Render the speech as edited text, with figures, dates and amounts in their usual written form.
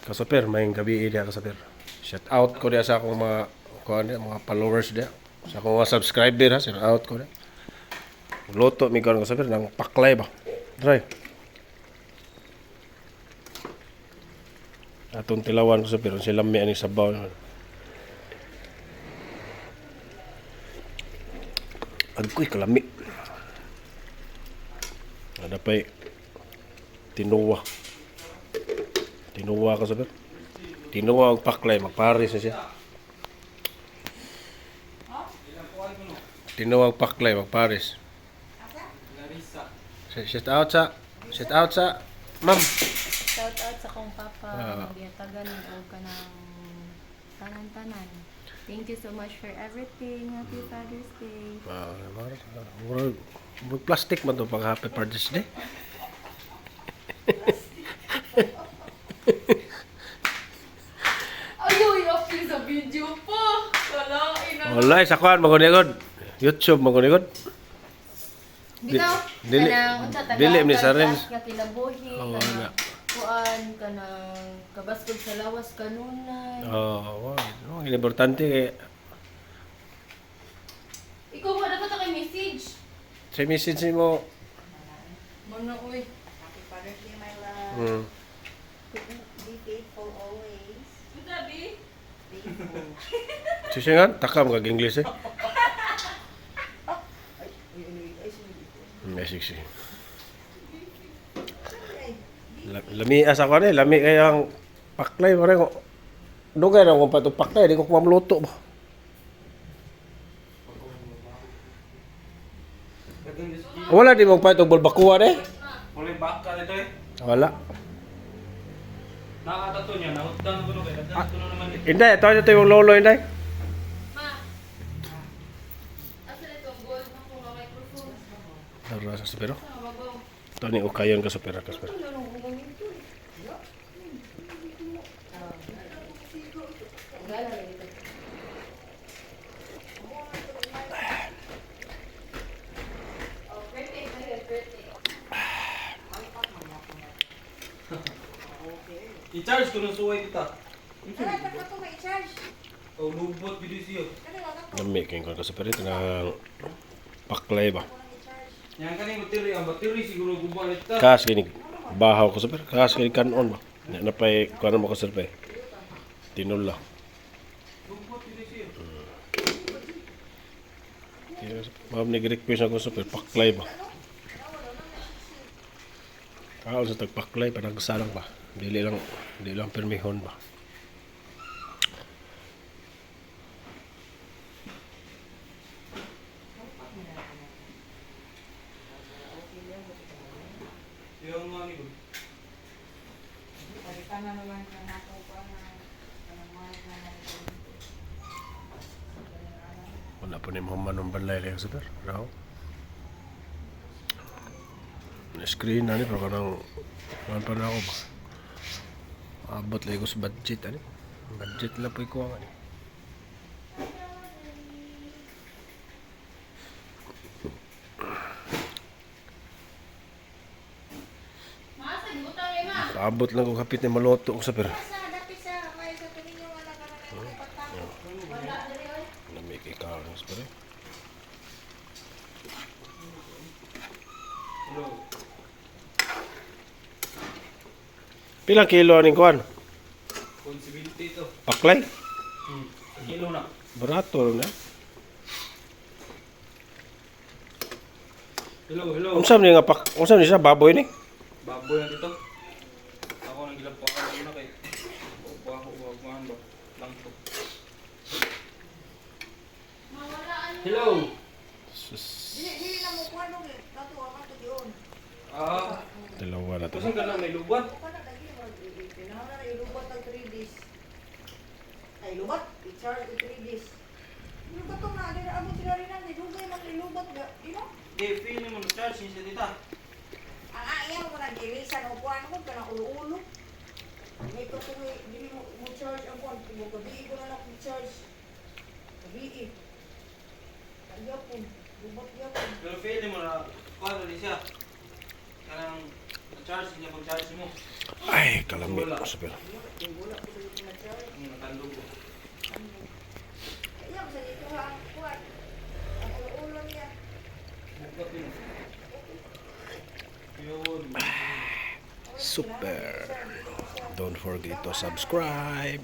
Kasaper, may gabi dia kasaper. Shout out ko dia sa akong mga followers dia. Sa akong mga subscriber ha, shout out ko dia. Luto mi karon kasaper nang paklay ba. Try. Atong tilawan ko sa pero sila may ani sabaw. Agkoy kalami. Ada pa'y tinuwa. Tinuwa ka sabi. Tinuwa ang paklay, magparis na siya. Tinuwa ang paklay, magparis. Shout out sa ma'am. Shout out sa kong papa, nagyatagan o ka ng tanan-tanan. Thank you so much for everything. Happy Father's Day. Plastic man ito pang Happy Father's Day. Ayaw, i-upload sa video po. Wala, sa kuhan, magunigod. YouTube, magunigod. Bitaw, Dili ni sa rin. Nga kinabuhi, kanang kuan, kanang kabaskog sa lawas kanunay. Wow. Importante kay Ikaw ba dapat kay message? sa message mo. Mana uy. Happy Father's Day, my love. Mm. Be faithful always. Sabi? Faithful. Susunod, takam kag English eh. Message eh. Lami asa ko ni, lami kayang paklay pare ko. Dugay na kung patong paklay, di ko kumamluto ba. Wala di mong patong bulbakuan eh. Mulai baka nito eh. Wala. Nakatato niya, nahutdan ko no kay nagdato na naman eh. Inday, ito yung lolo Inday. Ma. Asa ito gold na ko nga microphone. Dara sa pero. Sa mabaw. Ito ni ukayon ka sa pera ka pero. I-charge ko ng suway kita. Ay, ba't ako may charge? O lubot gid siya. Lami kay ko sa pero ng paklay ba. Yang kani battery, ang battery siguro guba nita. Kas kini bahaw ko sa pero kas kini kanon ba. Na pay kuno mo ko sa pay. Tinula. Lubot gid siya. Ma'am nag-request ako sa paklay ba. Kaon sa tagpaklay panagsalang ba. Dili lang permihon ba. Yung mga ni gud. Palitan na naman ka na ako pa na mga natin. Wala po ni Muhammad ng balay kaya sa pero. Raw. Na-screen na ni pero kanang man pa na ako ba. Abot lang ko sa budget ani. Budget lang po ikuha ani. Ma, sa gutang ay ma. Paabot lang ko kapit ni maloto ko sa pero. Sa dati sa may sa tuloy yung wala ka na nagpapatao. Wala diri oy. Nami kay karon sa pero. Hello. Pilang kilo aning kuan? Responsibility to. Paklay? Kilo na. Barato na. Hello. Unsa man nga unsa man siya baboy ni? Baboy na dito. Ako nang gilang pa na kay. Wagman ba. Lang to. Hello. Dili na mo kuha nung katuwa ka to diyon. Ah, Dalawa na to. kasi ka na may lubat. Kuha na lagi pinahara na ilubat ng 3 days. Ay lubat, i-charge 3 days. Yung katong na dira amo sila rin ang dugay man ilubat ga, di ba? Di feel mo na charge niya dita. Ang ayaw mo na gilisan o kuha mo ka na ulo-ulo. May katong dili mo charge ang kuha, mo gabi ko na lang charge. Gabi. Gyapon, lubat gyapon. Pero feel mo na kuha din siya. Kanang charge niya pag charge mo. Ay, kalami ko sa pero. Yung Yun. Super. Don't forget to subscribe.